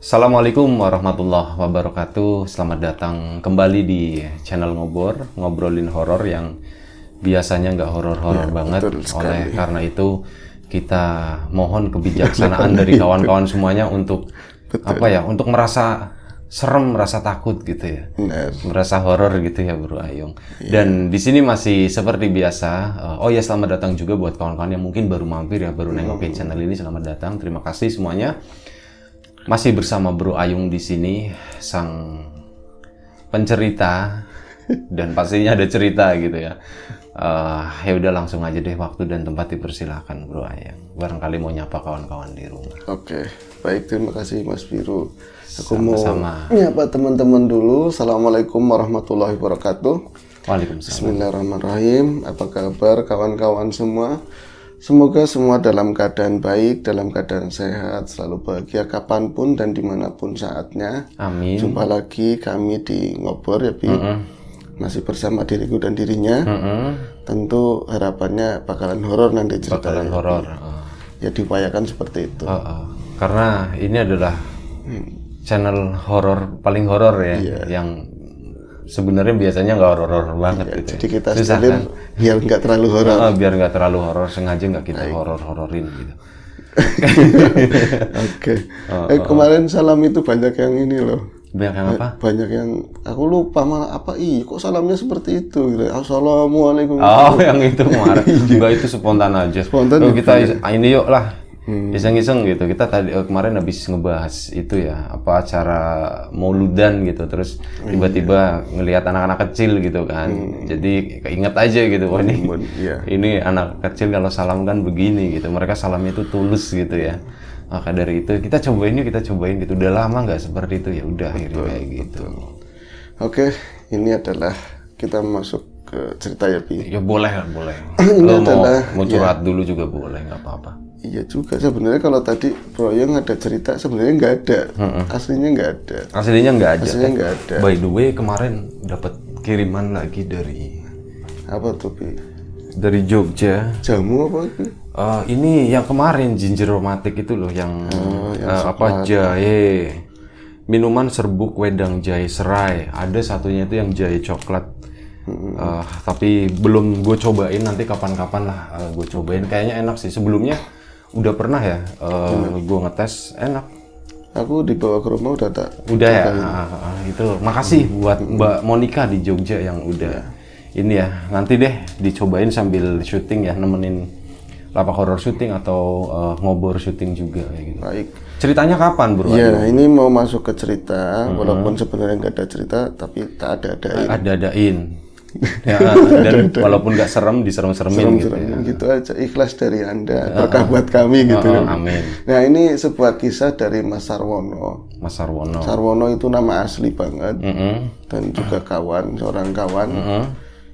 Assalamualaikum warahmatullahi wabarakatuh. Selamat datang kembali di channel ngobrolin horor yang biasanya nggak horor-horor banget. Oleh karena itu kita mohon kebijaksanaan dari kawan-kawan semuanya untuk untuk merasa serem, merasa takut gitu ya, merasa horor gitu ya Bro Ayung. Dan di sini masih seperti biasa. Selamat datang juga buat kawan-kawan yang mungkin baru mampir ya, baru nengokin channel ini. Selamat datang, terima kasih semuanya. Masih bersama Bro Ayung di sini, sang pencerita dan pastinya ada cerita gitu ya. Ya udah langsung aja deh, waktu dan tempat dipersilakan Bro Ayung. Barangkali mau nyapa kawan-kawan di rumah. Oke, baik, terima kasih Mas Biru. Aku Sama-sama. mau nyapa teman-teman dulu. Assalamualaikum warahmatullahi wabarakatuh. Waalaikumsalam. Bismillahirrahmanirrahim. Apa kabar kawan-kawan semua? Semoga semua dalam keadaan baik, dalam keadaan sehat, selalu bahagia kapanpun dan dimanapun saatnya. Amin. Jumpa lagi kami di Ngobor ya Bi. Masih bersama diriku dan dirinya. Tentu harapannya bakalan horor nanti ceritanya. Bakalan horor. Ya diupayakan seperti itu. Karena ini adalah channel horor paling horor ya, yang sebenarnya biasanya nggak horor banget gitu. Jadi kita setelin biar nggak terlalu horor. Biar nggak terlalu horor, sengaja nggak kita horor-hororin gitu. Oke. Kemarin salam itu banyak yang ini loh. Banyak yang apa? Banyak yang aku lupa malah apa. Kok salamnya seperti itu gitu. Assalamualaikum. Yang itu kemarin. Enggak, itu spontan aja. Spontan. Kita ini yuk lah. Iseng-iseng gitu. Kita tadi kemarin habis ngebahas itu ya, acara mauludan gitu, terus tiba-tiba ngelihat anak-anak kecil gitu kan. Jadi keinget aja gitu, wah ini anak kecil kalau salam kan begini gitu. Mereka salamnya itu tulus gitu ya. Maka dari itu kita cobain gitu. Udah lama nggak seperti itu, ya udah akhirnya kayak gitu. Oke, ini adalah kita masuk ke cerita ya Bi. Ya boleh. Ini mau curhat dulu juga boleh, nggak apa-apa. Iya juga, sebenarnya kalau tadi Bro Yang ada cerita sebenarnya nggak ada, aslinya nggak ada. Aslinya nggak ada. By the way, kemarin dapat kiriman lagi dari apa tuh Bi? Dari Jogja. Jamu apa itu? Ini yang kemarin ginger aromatic itu loh, yang jahe, minuman serbuk wedang jahe serai. Ada satunya itu yang jahe coklat. Tapi belum gue cobain, nanti kapan-kapan lah gue cobain. Kayaknya enak sih. Sebelumnya udah pernah ya gue ngetes, enak. Aku dibawa ke rumah udah ya. Itu makasih buat Mbak Monica di Jogja yang udah ini ya. Nanti deh dicobain sambil syuting ya, nemenin lapak horor syuting atau ngobor syuting juga kayak gitu. Baik. Ceritanya kapan Bro? Iya, ini mau masuk ke cerita, walaupun sebenarnya nggak ada cerita, tapi tak ada-adain. Ada-adain. Ya, dan walaupun nggak serem, diserem-seremin gitu ya. Gitu aja, ikhlas dari Anda, berkah buat kami gitu. Amin. Nah, ini sebuah kisah dari Mas Sarwono. Mas Sarwono. Sarwono itu nama asli banget, dan juga seorang kawan.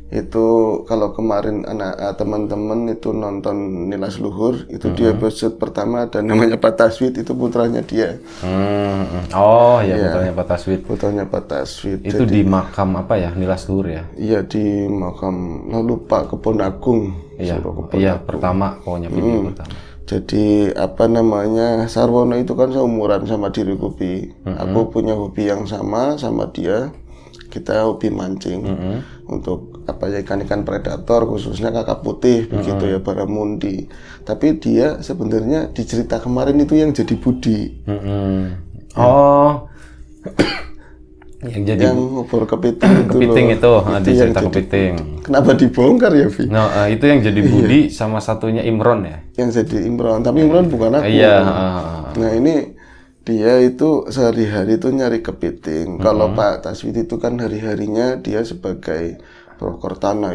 Itu kalau kemarin teman-teman itu nonton Nilas Luhur, itu di episode pertama ada namanya Pak Taswid, itu putranya dia. Putranya Pak Taswid. Putranya Pak Taswid. Itu di makam apa ya, Nilas Luhur ya? Iya, di makam lupa Kebon Agung. Iya, pertama pokoknya video pertama. Jadi Sarwono itu kan seumuran sama diriku Bi. Aku punya hobi yang sama dia. Kita hobi mancing untuk ikan-ikan predator, khususnya kakap putih begitu ya, barramundi. Tapi dia sebenarnya di cerita kemarin itu yang jadi Budi. Yang ngobor kepiting itu di cerita kepiting. Kenapa dibongkar ya Vi? Itu yang jadi Budi sama satunya Imron ya. Yang jadi Imron, tapi Imron bukan aku. Nah ini dia itu sehari-hari itu nyari kepiting. Kalau Pak Taswid itu kan hari-harinya dia sebagai broker tanah.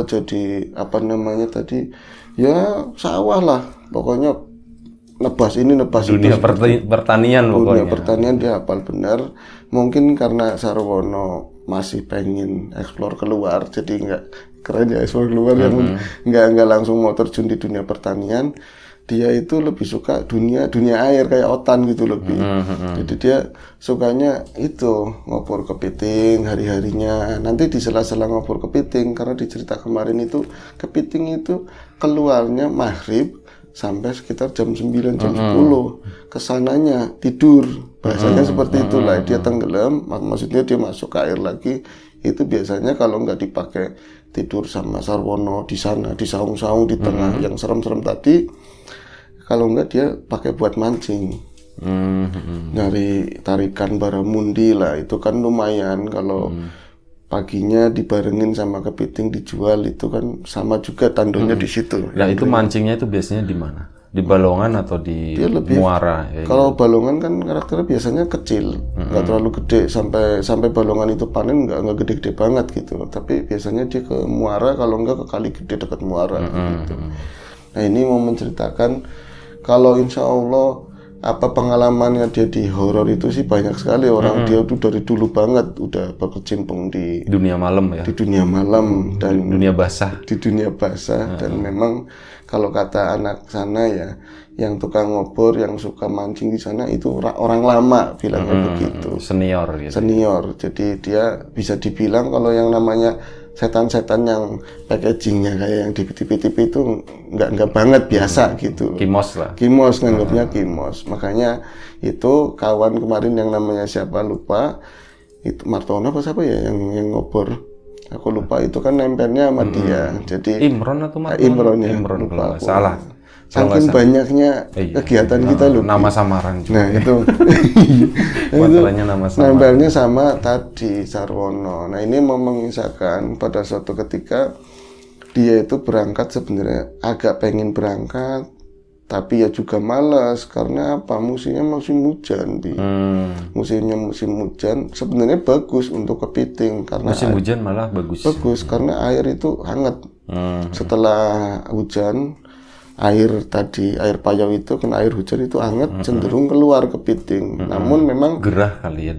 Jadi ya sawah lah. Pokoknya nebas dunia pertanian pokoknya. Dunia pertanian dia hafal benar. Mungkin karena Sarwono masih pengen eksplor keluar, jadi nggak keren ya eksplor keluar, yang nggak langsung mau terjun di dunia pertanian. Dia itu lebih suka dunia air kayak Otan gitu lebih. Jadi dia sukanya itu ngopor kepiting hari-harinya. Nanti di sela-sela ngopor kepiting, karena di cerita kemarin itu kepiting itu keluarnya maghrib sampai sekitar jam 9, jam 10. Kesananya tidur, bahasanya seperti itulah. Dia tenggelam, maksudnya dia masuk ke air lagi. Itu biasanya kalau nggak dipakai tidur sama Sarwono di sana, di saung-saung di tengah yang serem-serem tadi, kalau nggak dia pakai buat mancing. Nyari tarikan baramundi lah, itu kan lumayan kalau paginya dibarengin sama kepiting dijual, itu kan sama juga tandonya di situ. Nah itu mancingnya itu biasanya di mana? Di balongan atau di muara? Ya, kalau balongan kan karakternya biasanya kecil, nggak terlalu gede, sampai balongan itu panen nggak gede-gede banget gitu. Tapi biasanya dia ke muara, kalau nggak ke kali gede dekat muara gitu. Nah ini mau menceritakan kalau insya Allah apa pengalamannya dia di horor itu sih banyak sekali orang. Dia tuh dari dulu banget udah berkecimpung di dunia malam ya. Di dunia malam dan dunia basah. Di dunia basah dan memang kalau kata anak sana ya, yang tukang ngobor, yang suka mancing di sana itu orang lama bilangnya begitu. Senior gitu. Senior. Jadi dia bisa dibilang kalau yang namanya setan-setan yang packagingnya kayak yang di TV-TV itu nggak banget biasa gitu. Kimos lah. Kimos, nganggapnya kimos. Makanya itu kawan kemarin yang namanya siapa lupa, itu Martono apa siapa ya yang ngobor, aku lupa, itu kan nempelnya sama dia. Jadi Imron atau Martono? Imron kalau nggak salah. Saking banyaknya kegiatan kita loh. Nama samaran juga. Nah itu Masalahnya nama samaran. nempelnya sama tadi Sarwono. Nah ini mau mengisahkan pada suatu ketika dia itu berangkat, sebenarnya agak pengen berangkat tapi ya juga malas karena apa, musimnya musim hujan. Musimnya musim hujan sebenarnya bagus untuk kepiting karena musim hujan malah bagus karena air itu hangat. Setelah hujan air payau itu kena air hujan itu hangat, cenderung keluar kepiting. Namun memang gerah kali ya,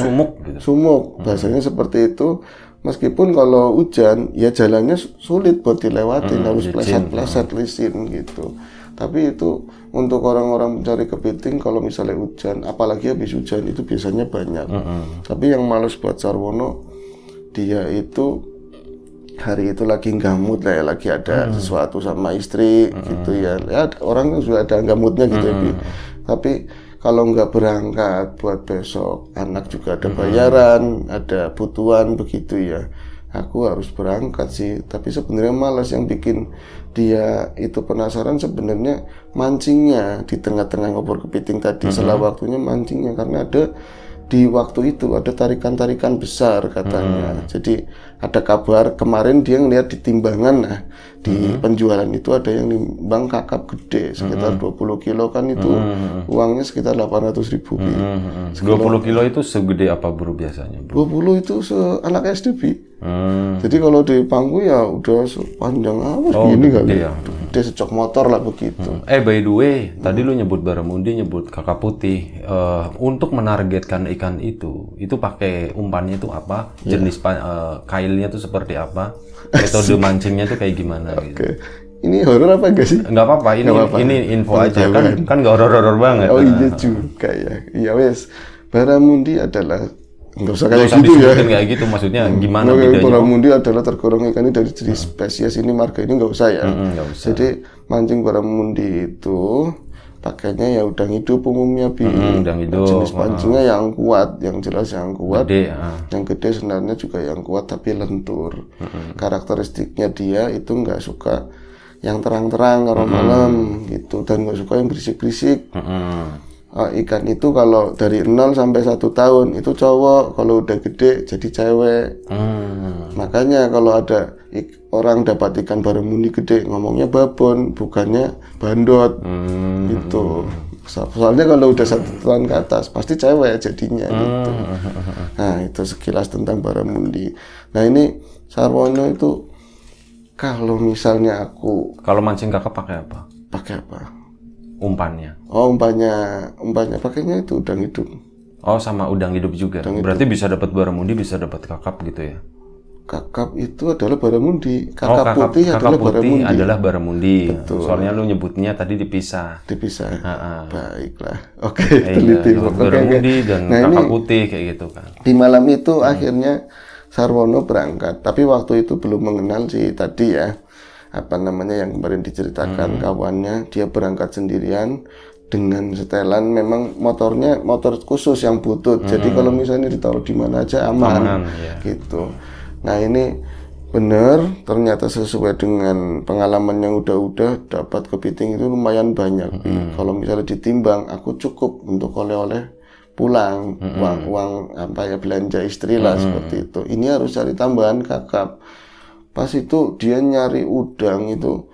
sumuk gitu. Sumuk bahasanya seperti itu. Meskipun kalau hujan ya jalannya sulit buat dilewatin, harus pleset-pleset licin gitu. Tapi itu untuk orang-orang mencari kepiting kalau misalnya hujan, apalagi habis hujan itu biasanya banyak. Tapi yang males buat Sarwono, dia itu hari itu lagi gamut lah ya, lagi ada sesuatu sama istri gitu ya. Ya orang sudah ada gamutnya gitu ya. Tapi kalau nggak berangkat buat besok, anak juga ada bayaran, ada butuhan begitu ya. Aku harus berangkat sih, tapi sebenarnya malas. Yang bikin dia itu penasaran sebenarnya mancingnya di tengah-tengah ngobor kepiting tadi. Setelah waktunya mancingnya, karena ada di waktu itu ada tarikan-tarikan besar katanya. Jadi ada kabar kemarin dia ngeliat di timbangan, nah di penjualan itu ada yang nimbang kakap gede sekitar 20 kilo kan, itu uangnya sekitar 800.000. 20 kilo itu segede apa bro biasanya bro? 20 itu anak SD Bi. Jadi kalau di pangku ya udah sepanjang apa segini kali ya. Gede secok motor lah begitu. By the way, tadi lu nyebut baramundi, nyebut kakap putih. Untuk menargetkan ikan itu pakai umpannya itu apa? Jenis kailnya itu seperti apa? Metode mancingnya itu kayak gimana gitu? Ini horor apa enggak sih? Enggak apa-apa, ini info aja kan enggak horor-horor banget. Oh iya juga ya. Iya wes. Baramundi adalah nggak usah kayak gitu ya. Kayak gitu maksudnya gimana bedanya? Baramundi adalah tergolong ikan dari jenis spesies ini, marga ini nggak usah ya. Nggak usah. Jadi mancing baramundi itu pakainya ya udang hidup umumnya Bi. Udang hidup. Jenis pancingnya yang kuat, yang jelas yang kuat. Gede, Yang gede sebenarnya juga yang kuat tapi lentur. Karakteristiknya dia itu nggak suka yang terang-terang kalau malam gitu, dan nggak suka yang berisik-berisik. Ikan itu kalau dari 0 sampai 1 tahun itu cowok, kalau udah gede jadi cewek. Makanya kalau ada orang dapat ikan baramundi gede ngomongnya babon, bukannya bandot gitu. Soalnya kalau udah 1 tahun ke atas pasti cewek jadinya gitu. Nah itu sekilas tentang baramundi. Nah ini Sarwono itu kalau misalnya aku mancing kakap pakai apa? Pakai apa? Umpannya. Oh umpannya pakainya itu udang hidup. Oh sama udang hidup juga. Berarti bisa dapat baramundi, bisa dapat kakap gitu ya? Kakap itu adalah baramundi. Kakap putih adalah baramundi. Betul. Soalnya lu nyebutnya tadi dipisah. Baiklah. Oke, teliti. Baramundi dan kakap putih kayak gitu kan. Di malam itu akhirnya Sarwono berangkat. Tapi waktu itu belum mengenal si tadi ya. apa namanya yang kemarin diceritakan kawannya, dia berangkat sendirian dengan setelan, memang motornya motor khusus yang butut. Jadi kalau misalnya ditaruh di mana aja aman gitu. Nah ini benar, ternyata sesuai dengan pengalaman yang udah dapat kepiting itu lumayan banyak. Kalau misalnya ditimbang, aku cukup untuk oleh-oleh pulang, uang apa ya, belanja istri lah seperti itu. Ini harus cari tambahan kakap. Pas itu dia nyari udang itu,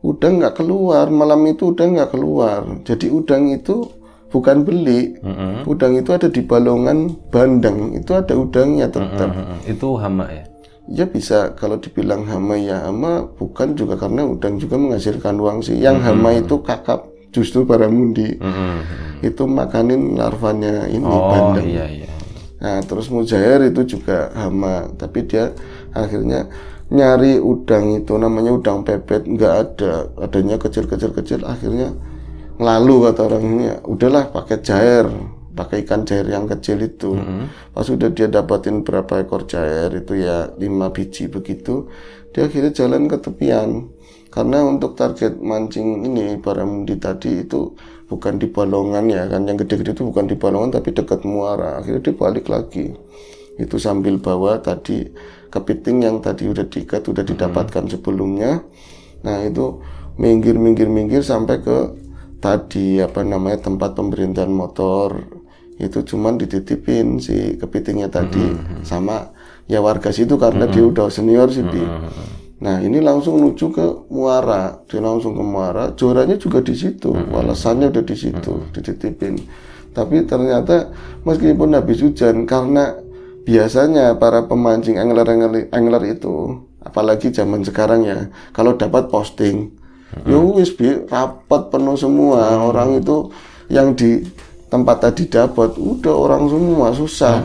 udang nggak keluar, malam itu udang nggak keluar. Jadi udang itu bukan beli, udang itu ada di balongan bandeng, itu ada udangnya tetap. Itu hama ya? Ya bisa, kalau dibilang hama ya hama, bukan juga karena udang juga menghasilkan uang sih. Yang hama itu kakap, justru baramundi. Itu makanin larvanya ini bandeng. Iya. Nah terus mujair itu juga hama, tapi dia akhirnya nyari udang itu, namanya udang pepet, nggak ada, adanya kecil, akhirnya lalu kata orang ini, udahlah pakai jair, pakai ikan jair yang kecil itu. Pas udah dia dapatin berapa ekor jair itu ya 5 biji begitu, dia akhirnya jalan ke tepian. Karena untuk target mancing ini baramundi tadi itu bukan di balongan ya kan, yang gede-gede itu bukan di balongan tapi dekat muara. Akhirnya dia balik lagi, itu sambil bawa tadi kepiting yang tadi udah diikat, udah didapatkan sebelumnya. Nah itu minggir sampai ke tadi apa namanya tempat pemberhentian motor. Itu cuman dititipin si kepitingnya tadi sama ya warga situ karena dia udah senior sih. Nah ini langsung menuju ke muara, dia langsung ke muara, jorannya juga di situ, walasannya udah di situ, dititipin. Tapi ternyata meskipun habis hujan, karena biasanya para pemancing angler itu, apalagi zaman sekarang ya, kalau dapat posting, wis rapat penuh semua, orang itu yang di tempat tadi dapat, udah orang semua susah.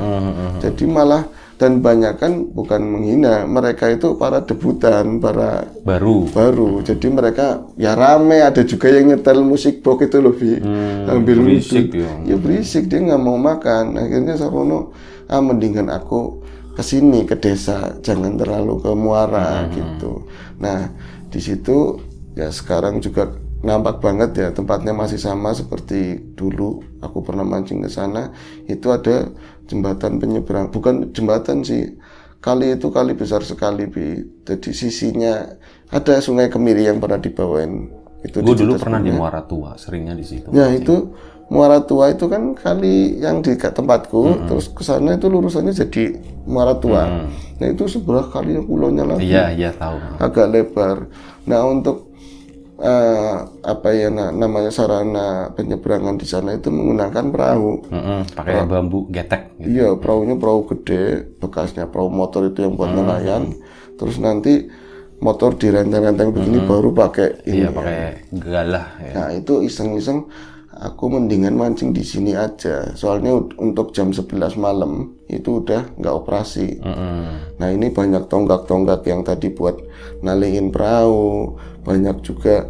Jadi malah, dan banyak kan bukan menghina, mereka itu para debutan, para baru. Jadi mereka ya rame, ada juga yang nyetel musik box itu lebih sambil berisik ya berisik, dia nggak mau makan. Akhirnya Sarwono, mendingan aku kesini ke desa, jangan terlalu ke muara gitu. Nah di situ ya sekarang juga nampak banget ya, tempatnya masih sama seperti dulu aku pernah mancing ke sana. Itu ada jembatan penyeberang, bukan jembatan sih, kali itu kali besar sekali Bi. Jadi sisinya ada Sungai Kemiri yang pernah dibawain. Itu gue dulu pernah di Muara Tua, seringnya di situ. Ya itu Muara Tua itu kan kali yang di tempatku, terus ke sana itu lurusannya jadi Muara Tua. Nah itu sebelah kali yang pulaunya lagi. Iya tahu. Agak lebar. Nah untuk apa ya namanya sarana penyeberangan di sana itu menggunakan perahu. Pakai bambu getek. Gitu. Iya, perahunya perahu gede, bekasnya perahu motor itu yang buat nelayan. Terus nanti motor direnteng-renteng begini baru pakai ini. Iya, pakai galah. Ya. Nah itu iseng-iseng, aku mendingan mancing di sini aja. Soalnya untuk jam 11 malam itu udah nggak operasi. Nah ini banyak tonggak-tonggak yang tadi buat naliin perahu, banyak juga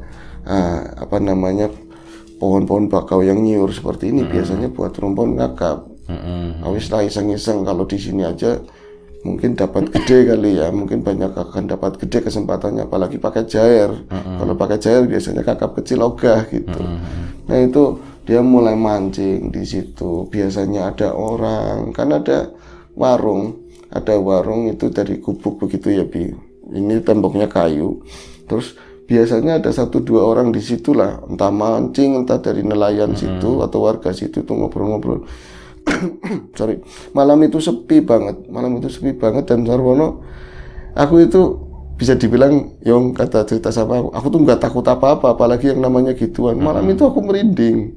apa namanya pohon-pohon bakau yang nyiur seperti ini, biasanya buat rumpun kakap. Awis lah iseng-iseng, kalau di sini aja mungkin dapat gede kali ya, mungkin banyak akan dapat gede kesempatannya, apalagi pakai jair. Kalau pakai jair biasanya kakap kecil ogah gitu. Nah itu dia mulai mancing di situ. Biasanya ada orang, kan ada warung itu dari gubuk begitu ya Bi. Ini temboknya kayu. Terus biasanya ada 1-2 orang di situ lah, entah mancing, entah dari nelayan situ atau warga situ tuh ngobrol-ngobrol. Sorry, malam itu sepi banget dan Sarwono, aku itu bisa dibilang Yong, kata cerita sama aku tuh nggak takut apa-apa, apalagi yang namanya gituan. Malam itu aku merinding.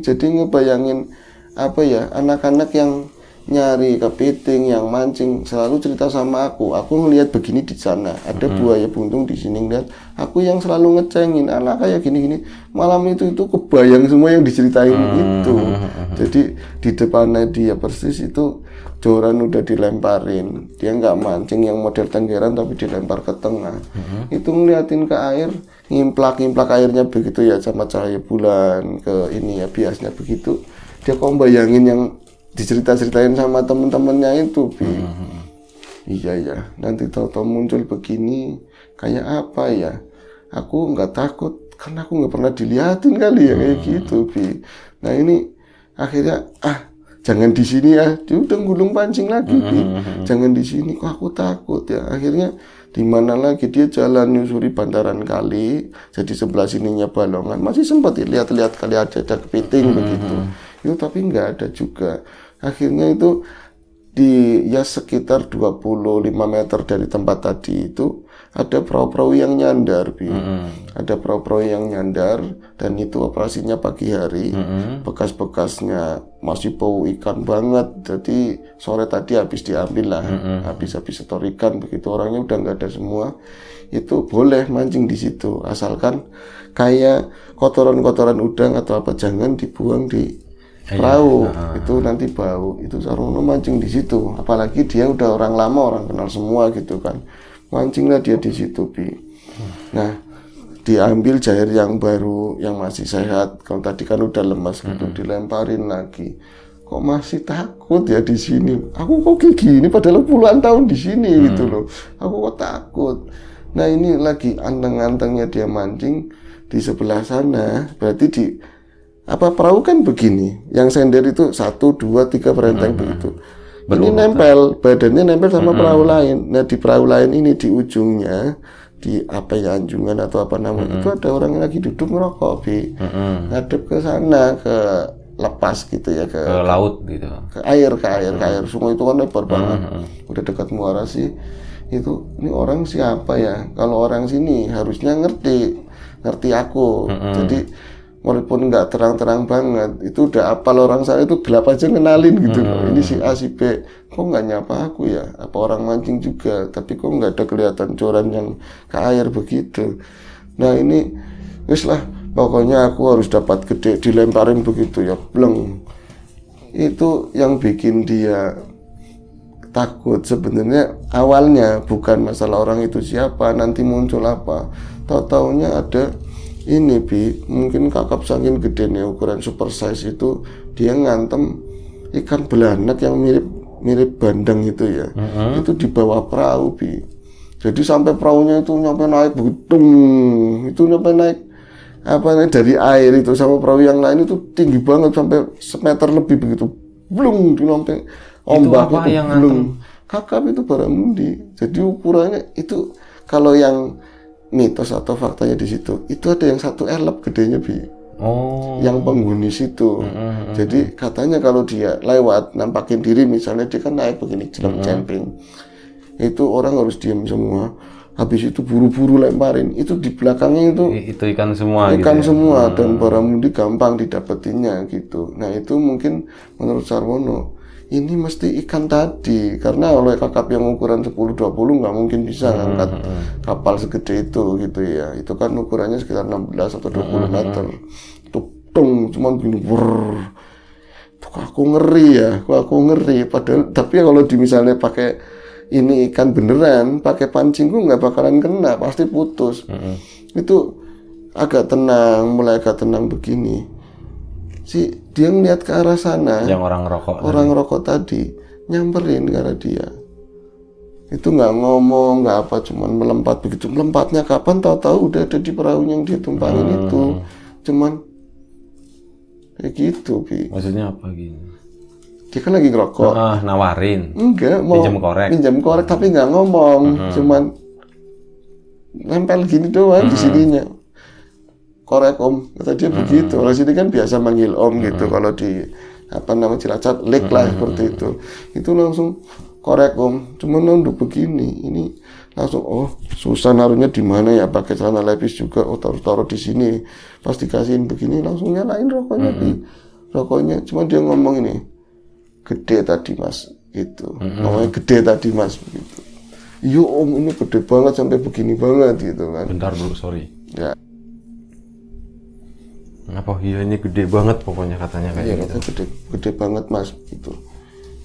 Jadi ngebayangin apa ya, anak-anak yang nyari kepiting, yang mancing selalu cerita sama aku ngelihat begini di sana, ada buaya buntung di sini, lihat aku yang selalu ngecengin anak kayak gini-gini. Malam itu kebayang semua yang diceritain itu. Jadi di depannya dia persis itu joran udah dilemparin, dia nggak mancing yang model tenggeran tapi dilempar ke tengah. Itu ngeliatin ke air, ngimplak airnya begitu ya, sama cahaya bulan ke ini ya, biasnya begitu. Dia kok bayangin yang dicerita-ceritain sama temen-temennya itu, Bi. Iya ya, nanti tahu-tahu muncul begini, kayak apa ya? Aku nggak takut, karena aku nggak pernah dilihatin kali ya kayak gitu, Bi. Nah ini akhirnya, jangan di sini ya, dia udah gulung pancing lagi, Bi. Jangan di sini, kok aku takut ya. Akhirnya di mana lagi dia jalan nyusuri bantaran kali, jadi sebelah sininya Balongan, masih sempat lihat-lihat kali ada kepiting begitu. Itu tapi nggak ada juga. Akhirnya itu di ya sekitar 25 meter dari tempat tadi itu ada perahu-perahu yang nyandar, Bi. Ada perahu-perahu yang nyandar dan itu operasinya pagi hari. Bekas-bekasnya masih bau ikan banget. Jadi sore tadi habis diambil lah, habis setor ikan begitu, orangnya udah nggak ada semua. Itu boleh mancing di situ asalkan kayak kotoran-kotoran udang atau apa jangan dibuang di perahu. Itu nanti bau. Itu Sarwono mancing di situ, apalagi dia udah orang lama, orang kenal semua gitu kan, mancinglah dia di situ, Bi. Nah diambil jair yang baru yang masih sehat, kalau tadi kan udah lemas gitu, dilemparin lagi. Kok masih takut ya di sini, aku kok kayak gini padahal puluhan tahun di sini gitu loh, aku kok takut. Nah ini lagi anteng-antengnya dia mancing di sebelah sana, berarti di perahu kan begini, yang sender itu 1, 2, 3 perenteng begitu. Ini nempel, badannya nempel sama perahu lain. Nah di perahu lain ini di ujungnya, di anjungan atau apa namanya, itu ada orang yang lagi duduk ngerokok, Bi. Ngadep ke sana, ke lepas gitu ya, ke laut gitu, ke air. Sungai itu kan lebar banget, udah dekat muara sih. Itu ini orang siapa ya? Kalau orang sini harusnya ngerti aku. Jadi walaupun nggak terang-terang banget, itu udah apal orang sana, itu gelap aja ngenalin gitu loh. Ini si A si B, kok nggak nyapa aku ya? Apa orang mancing juga? Tapi kok nggak ada kelihatan coran yang ke air begitu. Nah ini wis lah, pokoknya aku harus dapat gede, dilemparin begitu ya, bleng. Itu yang bikin dia takut sebenarnya awalnya, bukan masalah orang itu siapa, nanti muncul apa. Tahu-taunya ada ini, Bi, mungkin kakap saking gedenya ukuran super size itu, dia ngantem ikan belanak yang mirip bandeng itu ya. Itu di bawah perahu, Bi. Jadi sampai perahunya itu nyampe naik begitu, itu nyampe naik dari air itu sama perahu yang lain itu tinggi banget sampai semeter lebih begitu. Blung, di sampai ombak itu blung. Kakap itu barramundi. Jadi ukurannya itu, kalau yang mitos atau faktanya di situ, itu ada yang 1 elep gedenya, Bi. Yang penghuni situ. Jadi katanya kalau dia lewat nampakin diri, misalnya dia kan naik begini camping, itu orang harus diam semua. Habis itu buru-buru lemparin. Itu di belakangnya itu ikan semua. Ikan gitu semua ya? Dan barramundi gampang didapetinnya gitu. Nah itu mungkin menurut Sarwono ini mesti ikan tadi, karena oleh kakap yang ukuran 10-20 nggak mungkin bisa ngangkat kapal segede itu gitu ya. Itu kan ukurannya sekitar 16 atau 20 meter. Tung, cuman begini, kok aku ngeri. Padahal, tapi kalau misalnya pakai ini ikan beneran, pakai pancingku nggak bakalan kena, pasti putus. Itu mulai agak tenang begini. Dia ngeliat ke arah sana, yang orang rokok tadi nyamperin ke arah dia. Itu nggak ngomong, nggak apa, cuman melompat begitu. Melompatnya kapan tahu-tahu udah ada di perahu yang dia tumpangin itu. Cuman kayak gitu, Bi. Maksudnya apa gini? Dia kan lagi ngerokok. Nawarin. Enggak, mau pinjam korek tapi nggak ngomong, cuman nempel gini doang di sininya. Korek Om, kata dia begitu. Kalau sini kan biasa manggil Om gitu. Kalau di Cilacap, lek lah seperti itu. Itu langsung korek Om. Cuma nunduk begini. Ini langsung, susah naruhnya di mana ya? Pakai celana lepis juga. Taruh di sini. Pas dikasihin begini, langsung nyalain rokoknya. Rokoknya, cuma dia ngomong ini, gede tadi Mas, gitu. Ngomongnya gede tadi Mas, gitu. Iya Om, ini gede banget sampai begini banget gitu kan. Bentar dulu, sorry. Ya. Apa iya ini gede banget pokoknya katanya kayak gitu. Gede banget Mas gitu.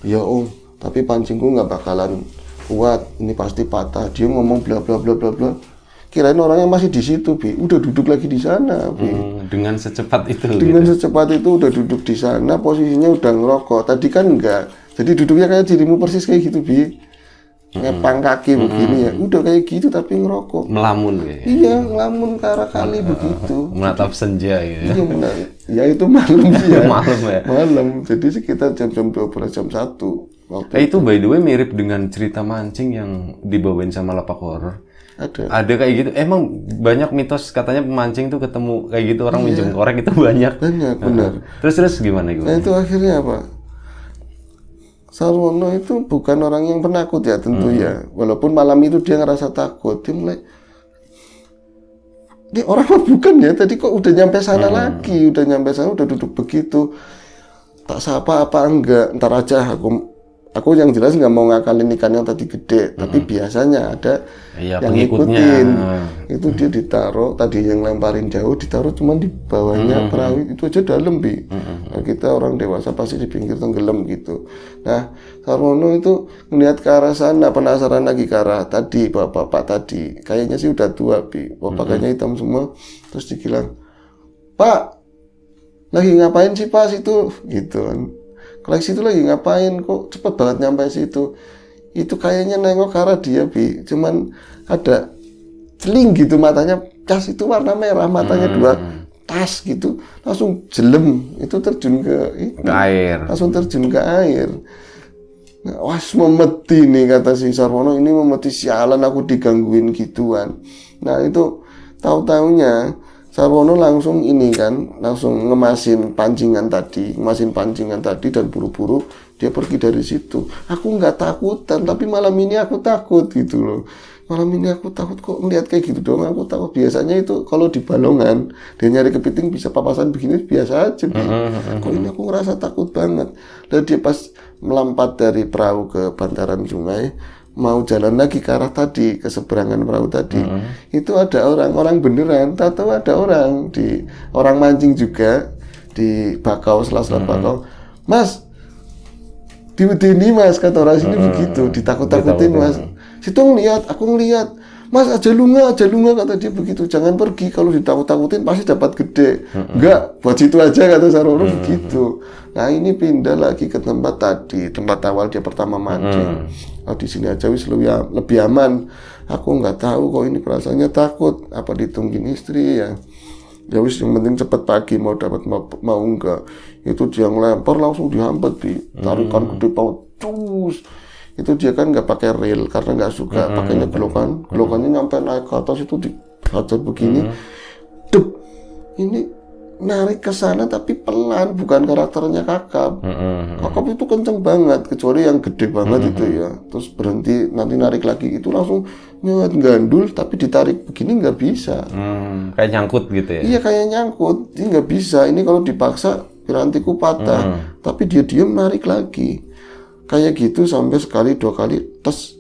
Ya Om, tapi pancingku nggak bakalan kuat, ini pasti patah. Dia ngomong bla bla bla bla bla. Kirain orangnya masih di situ, Bi. Udah duduk lagi di sana, Bi. Dengan secepat itu. Secepat itu udah duduk di sana, posisinya udah ngerokok. Tadi kan enggak. Jadi duduknya kayak dirimu persis kayak gitu, Bi. ngepang kaki begini ya, udah kayak gitu tapi ngerokok. Melamun kayak. Iya, ngelamun ke arah kali begitu. Menatap senja gitu. Iya benar. Ya itu malam ya. Malam ya. Malam. Jadi sekitar jam-jam 12 jam 1 waktu Itu by the way mirip dengan cerita mancing yang dibawain sama Lapak Horor. Ada kayak gitu. Emang banyak mitos katanya pemancing tuh ketemu kayak gitu orang minjem korek itu banyak. Banyak, benar. Terus gimana? Nah itu akhirnya apa? Sarwono itu bukan orang yang penakut ya tentu ya. Walaupun malam itu dia ngerasa takut, dia mulai, ini orang mah bukan ya, tadi kok udah nyampe sana lagi, udah nyampe sana, udah duduk begitu, tak sapa apa enggak, ntar aja aku yang jelas nggak mau ngakalin ikan yang tadi gede, tapi biasanya ada yang ngikutin. Itu dia ditaruh, tadi yang lemparin jauh ditaruh cuman di bawahnya perahu itu aja dalam bi. Nah, kita orang dewasa pasti di pinggir tenggelam gitu. Nah Sarwono itu ngeliat ke arah sana, penasaran lagi ke arah tadi, bapak-bapak tadi kayaknya sih udah tua bi, pakainya hitam semua, terus dibilang, Pak lagi ngapain sih Pak situ gitu kan. Kalau situ lagi ngapain kok cepet banget nyampe situ. Itu kayaknya nengok ke arah dia bi, cuman ada celing gitu matanya, cas itu warna merah, matanya dua tas gitu, langsung jelem itu terjun ke air, langsung terjun ke air. Nah, wah memeti nih kata si Sarwono, ini memeti sialan aku digangguin gituan. Nah itu tahu-taunya Sarwono langsung ini kan, langsung ngemasin pancingan tadi dan buru-buru dia pergi dari situ. Aku nggak takutan, tapi malam ini aku takut gitu loh. Malam ini aku takut kok ngeliat kayak gitu dong, aku takut. Biasanya itu kalau di Balongan dia nyari kepiting bisa papasan begini biasa aja. Kok ini aku ngerasa takut banget. Dan dia pas melompat dari perahu ke bantaran sungai, mau jalan lagi ke arah tadi, ke seberangan perahu tadi, itu ada orang beneran, tahu ada orang mancing juga di bakau, sela-sela bakau. Mas, diwedeni Mas, kata orang sini begitu, ditakut-takutin Mas. Situ aku ngeliat, Mas aja lu nggak kata dia begitu, jangan pergi, kalau ditakut-takutin pasti dapat gede. Enggak, buat situ aja kata Sarwono begitu. Nah ini pindah lagi ke tempat tadi, tempat awal dia pertama mancing. Oh, di sini aja wis lebih aman. Aku nggak tahu kok ini perasaannya takut, apa ditungguin istri ya. Ya wis yang penting cepet pagi mau dapat mau enggak. Itu dia ngelempar langsung dihampet di tarikan gede paut cus. Itu dia kan nggak pakai reel karena nggak suka, pakainya gelokannya nyampe naik ke atas itu dihajar begini, dep, ini narik ke sana tapi pelan, bukan karakternya kakap. Kakap itu kenceng banget, kecuali yang gede banget itu ya, terus berhenti nanti narik lagi itu langsung nyet gandul tapi ditarik begini nggak bisa. Kayak nyangkut gitu ya? Iya kayak nyangkut, ini nggak bisa. Ini kalau dipaksa pirantiku patah, tapi dia diam narik lagi. Kayak gitu sampai sekali dua kali tes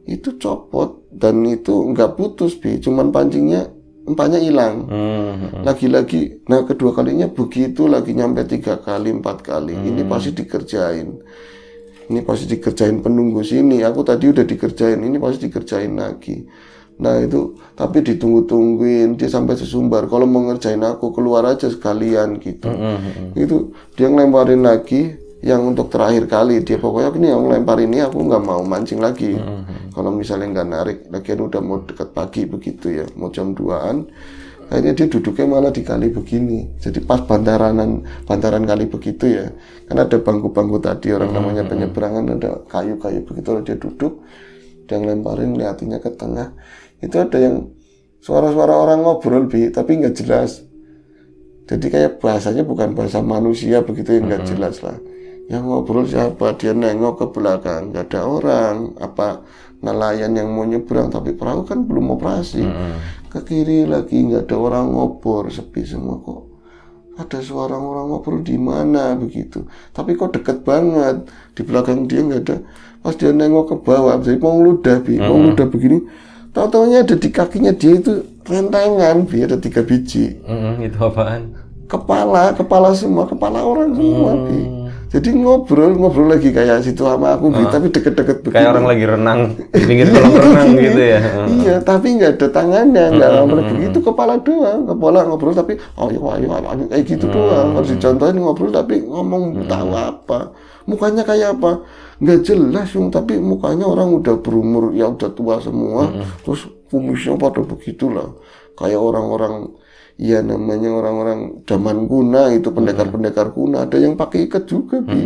itu copot dan itu nggak putus bi, cuman empatnya hilang. Lagi-lagi, nah kedua kalinya begitu lagi nyampe 3 kali 4 kali. Ini pasti dikerjain penunggu sini. Aku tadi udah dikerjain, ini pasti dikerjain lagi. Nah itu tapi ditungguin dia sampai sesumbar. Kalau mau ngerjain aku keluar aja sekalian gitu. Itu dia ngelemparin lagi. Yang untuk terakhir kali dia pokoknya ini yang lempar ini aku nggak mau mancing lagi. Kalau misalnya nggak narik, lagian udah mau dekat pagi begitu ya, mau jam 2-an. Akhirnya dia duduknya malah di kali begini. Jadi pas bantaran kali begitu ya, kan ada bangku-bangku tadi orang namanya penyeberangan, ada kayu-kayu begitu. Lalu dia duduk, dia ngelemparin liatinya ke tengah. Itu ada yang suara-suara orang ngobrol tapi nggak jelas. Jadi kayak bahasanya bukan bahasa manusia begitu yang nggak jelas lah. Yang ngobrol siapa, dia nengok ke belakang nggak ada orang, apa nelayan yang mau nyebrang tapi perahu kan belum operasi. Ke kiri lagi nggak ada orang ngobrol, sepi semua. Kok ada suara orang ngobrol di mana begitu, tapi kok deket banget di belakang dia nggak ada. Pas dia nengok ke bawah, jadi mau ngeludah begini, tahu-taunya ada di kakinya dia itu rentengan ada 3 biji. Itu apaan? Kepala semua, kepala orang semua Jadi ngobrol lagi kayak situ sama aku, tapi deket-deket begini. Kayak orang lagi renang di pinggir kolam renang gitu ya. Iya, tapi nggak ada tangannya, nggak ngomong begitu, kepala doang, kepala ngobrol tapi ayo kayak gitu doang. Harus dicontohin ngobrol tapi ngomong tahu apa. Mukanya kayak apa? Nggak jelas yung, tapi mukanya orang udah berumur, ya udah tua semua, terus kumisnya pada begitulah. Kayak orang-orang, ya namanya orang-orang zaman kuna itu, pendekar-pendekar kuna, ada yang pakai ikat juga, Bi.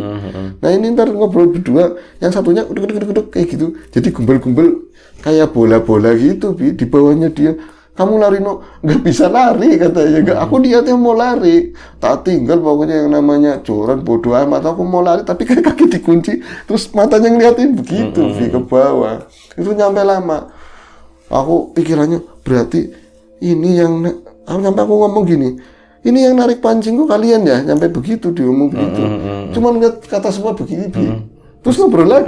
Nah ini ntar ngobrol berdua, yang satunya uduk kayak gitu, jadi gumbel-gumbel kayak bola-bola gitu, Bi. Di bawahnya dia, kamu lari no, nggak bisa lari katanya, nggak, aku niatnya mau lari, tak tinggal pokoknya yang namanya joran bodoh amat, aku mau lari tapi kayak kaki dikunci, terus matanya ngeliatin begitu, Bi, ke bawah, itu nyampe lama, aku pikirannya berarti ini yang sampai aku ngomong gini, ini yang narik pancingku kalian ya, sampai begitu diomong begitu. Cuman lihat kata semua begini, terus ngobrol lagi,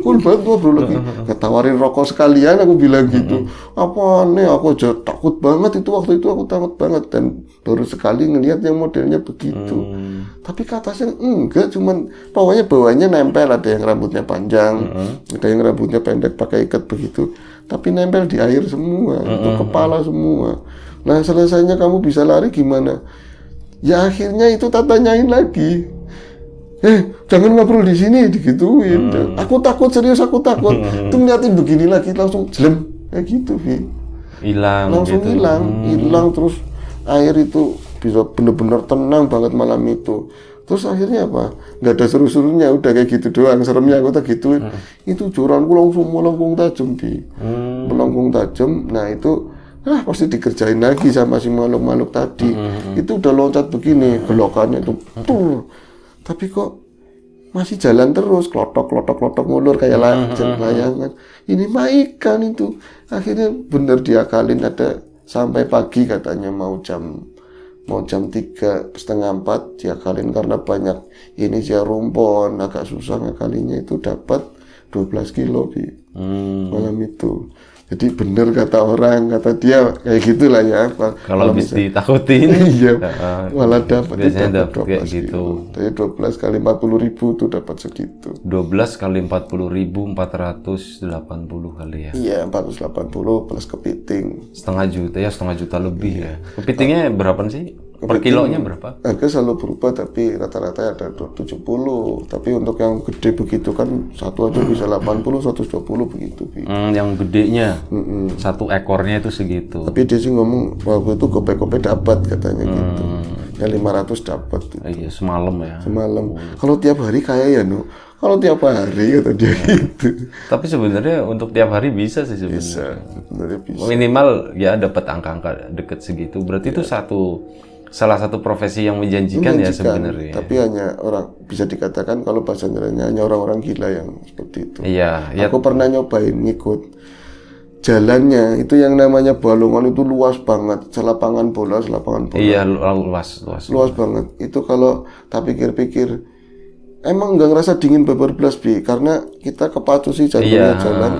cool banget ngobrol lagi. Ketawarin rokok sekalian, aku bilang gitu. Apa nih, aku aja takut banget itu waktu itu, aku takut banget dan baru sekali ngelihat yang modelnya begitu. Tapi katanya enggak, cuman pokoknya bawahnya nempel, ada yang rambutnya panjang, ada yang rambutnya pendek pakai ikat begitu. Tapi nempel di air semua, itu kepala semua. Nah selesainya kamu bisa lari gimana? Ya akhirnya itu tak tanyain lagi. Jangan ngobrol di sini, digituin. Aku takut, serius aku takut. Tuh ngeliatin begini lagi langsung jelem kayak gitu, Vi. Hilang. Langsung gitu. hilang terus air itu bisa bener-bener tenang banget malam itu. Terus akhirnya apa? Nggak ada seru-serunya, udah kayak gitu doang. Seremnya aku tak gituin. Itu joranku langsung melengkung tajam, Vi. Melengkung tajam. Nah itu pasti dikerjain lagi sama si makhluk-makhluk tadi. Itu udah loncat begini, gelokannya itu tapi kok masih jalan terus, klotok ngulur kayak layangan. Ini mah ikan itu. Akhirnya bener diakalin, ada sampai pagi katanya, mau jam 3:30, 4 diakalin karena banyak ini sih rumpon, agak susah ngakalinya, itu dapat 12 kilo Bi. Malam itu. Jadi bener kata orang, kata dia kayak gitulah ya. Kalau habis ditakutin, iya, malah dapat kayak gitu. Tapi 12 kali 40.000 tuh dapat segitu. 12 kali 40.000, 480 kali ya. Iya, 480 plus kepiting. Setengah juta lebih ya. Kepitingnya berapa sih? Per kilonya berapa? Harga selalu berubah, tapi rata-rata ada 70. Tapi untuk yang gede begitu kan, satu aja bisa 80, 120 begitu. Yang gedenya, satu ekornya itu segitu. Tapi dia sih ngomong, waktu itu gope-gope dapat katanya gitu. Ya 500 dapat. Gitu. Iya, semalam ya. Semalam. Kalau tiap hari kayak ya, no. Kalau tiap hari kata dia gitu. Tapi sebenarnya untuk tiap hari bisa sih sebenarnya. Bisa, sebenarnya bisa. Minimal ya dapat angka-angka deket segitu. Berarti itu salah satu profesi yang menjanjikan ya sebenarnya. Tapi hanya orang, bisa dikatakan kalau bahasa Indonesia hanya orang-orang gila yang seperti itu. Iya. Aku pernah nyobain ngikut jalannya, itu yang namanya Balongan itu luas banget, lapangan bola. Iya, luas banget. Itu kalau tak pikir-pikir, emang nggak ngerasa dingin belas Bi, karena kita kepacu sih jalurnya jalan.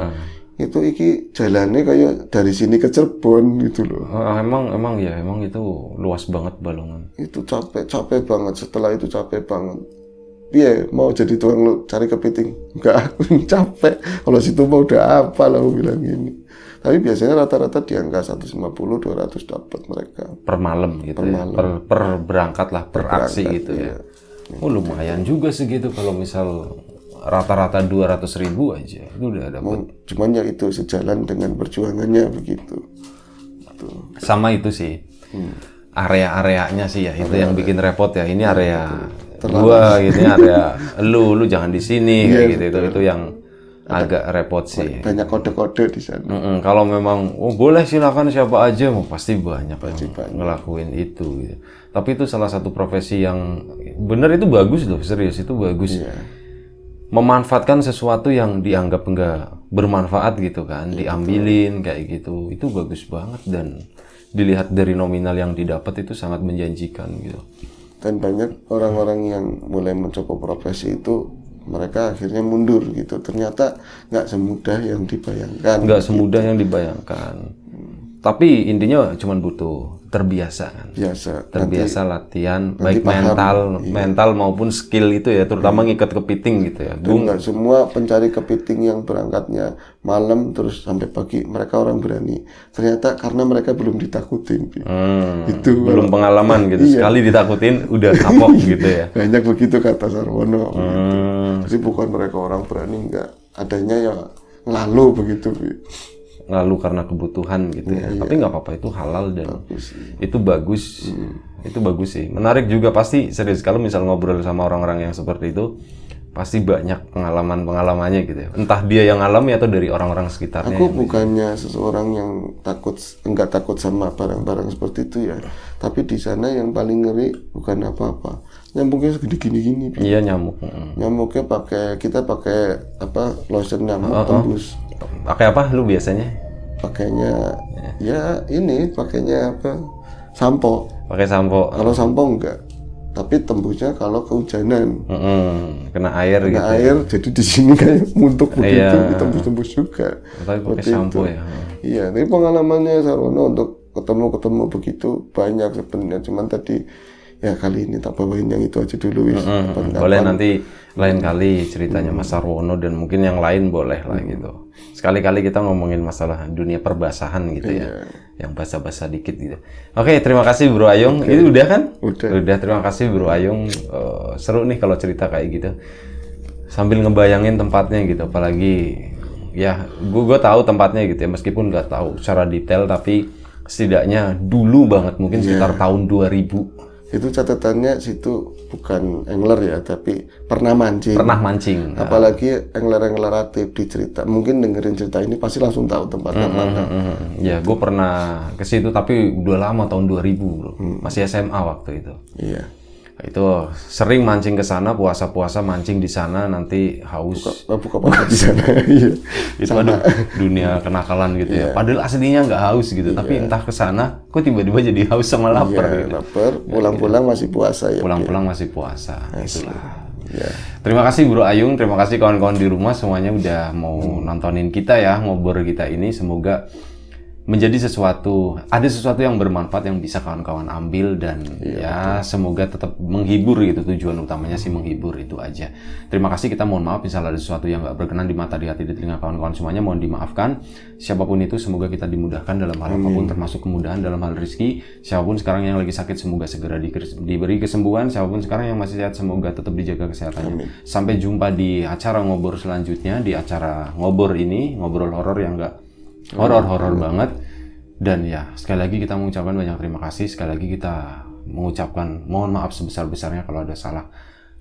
Itu iki jalannya kayak dari sini ke Cirebon gitu loh. Emang itu luas banget Balongan. Itu capek banget, setelah itu capek banget. Iya, mau jadi tukang cari kepiting? Enggak, capek. Kalau situ mau udah apa lah, aku bilang gini. Tapi biasanya rata-rata di angka 150-200 dapat mereka. Per malam gitu ya? Per berangkat lah, per aksi gitu ya. Oh lumayan juga segitu kalau misal rata-rata 200.000 aja, itu udah dapat. Cuman ya itu sejalan dengan perjuangannya begitu. Sama itu sih, area-areanya sih ya, itu yang bikin repot ya. Ini area gua, gitu ya, area lu jangan di sini kayak gitu. Itu yang agak repot sih. Banyak kode-kode di sana. Kalau memang boleh silakan siapa aja, pasti banyak yang ngelakuin itu gitu. Tapi itu salah satu profesi yang bener, itu bagus loh, serius itu bagus. Memanfaatkan sesuatu yang dianggap enggak bermanfaat gitu kan, diambilin kayak gitu, itu bagus banget. Dan dilihat dari nominal yang didapat itu sangat menjanjikan gitu. Dan banyak orang-orang yang mulai mencoba profesi itu, mereka akhirnya mundur gitu. Ternyata nggak semudah yang dibayangkan. Nggak semudah yang dibayangkan. Tapi intinya cuma butuh terbiasa kan. Terbiasa latihan baik paham, mental maupun skill itu ya, terutama ngikat kepiting gitu ya. Enggak semua pencari kepiting yang berangkatnya malam terus sampai pagi mereka orang berani. Ternyata karena mereka belum ditakutin. Itu belum pengalaman gitu. Sekali ditakutin udah kapok gitu ya. Banyak begitu kata Sarwono. Jadi bukan mereka orang berani, enggak. Adanya ya lalu begitu. Lalu karena kebutuhan gitu ya. Tapi nggak apa-apa, itu halal dan itu bagus. Itu bagus sih. Menarik juga pasti, serius kalau misal ngobrol sama orang-orang yang seperti itu pasti banyak pengalamannya gitu ya. Entah dia yang alami atau dari orang-orang sekitarnya. Aku bukannya seseorang yang enggak takut sama barang-barang seperti itu ya. Tapi di sana yang paling ngeri bukan apa-apa. Nyamuknya segede gini-gini. Iya, nyamuk. Nyamuknya kita pakai lotion nyamuk tembus. Pakai apa lu biasanya? Pakainya pakainya sampo. Pakai sampo. Kalau sampo enggak. Tapi tembusnya kalau kehujanan. Kena air gitu. Kena air, jadi di sini kayak muntuk begitu, ditembus-tembus juga. Tapi pakai sampo ya. Iya, tapi pengalamannya Sarwono untuk ketemu begitu banyak sebenarnya. Cuman tadi ya kali ini tak bawain yang itu aja dulu wis. Boleh nanti lain kali ceritanya Mas Sarwono dan mungkin yang lain boleh lah gitu. Sekali-kali kita ngomongin masalah dunia perbasahan gitu ya. Yang basa-basa dikit gitu. Oke, terima kasih Bro Ayung. Itu udah kan? Udah, terima kasih Bro Ayung. Seru nih kalau cerita kayak gitu. Sambil ngebayangin tempatnya gitu, apalagi ya gue tahu tempatnya gitu ya, meskipun nggak tahu secara detail, tapi setidaknya dulu banget mungkin sekitar tahun 2000. Itu catatannya situ bukan angler ya, tapi pernah mancing. Apalagi angler-angler aktif di cerita. Mungkin dengerin cerita ini pasti langsung tahu tempatnya mana. Ya, gue pernah ke situ tapi udah lama, tahun 2000 bro. Masih SMA waktu itu. Iya. Itu sering mancing ke sana, puasa-puasa mancing di sana, nanti haus. Buka di sana. Iya. Itu aduh, dunia kenakalan gitu ya. Padahal aslinya nggak haus gitu, tapi entah ke sana kok tiba-tiba jadi haus sama lapar gitu. Lapar, pulang-pulang masih puasa ya. Pulang-pulang masih puasa. Itulah. Ya. Terima kasih Bro Ayung, terima kasih kawan-kawan di rumah semuanya udah mau nontonin kita ya, ngobrol kita ini. Semoga menjadi ada sesuatu yang bermanfaat yang bisa kawan-kawan ambil dan ya semoga tetap menghibur gitu, tujuan utamanya sih menghibur, itu aja. Terima kasih, kita mohon maaf misalnya ada sesuatu yang nggak berkenan di mata, di hati, di telinga kawan-kawan semuanya, mohon dimaafkan. Siapapun itu semoga kita dimudahkan dalam hal apapun, termasuk kemudahan dalam hal rezeki. Siapapun sekarang yang lagi sakit semoga segera diberi kesembuhan, siapapun sekarang yang masih sehat semoga tetap dijaga kesehatannya. Sampai jumpa di acara ngobrol selanjutnya, di acara ngobrol ini, ngobrol horor yang nggak horor banget. Dan ya sekali lagi kita mengucapkan banyak terima kasih. Sekali lagi kita mengucapkan mohon maaf sebesar-besarnya kalau ada salah.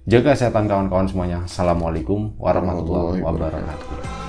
Jaga kesehatan kawan-kawan semuanya. Assalamualaikum warahmatullahi wabarakatuh.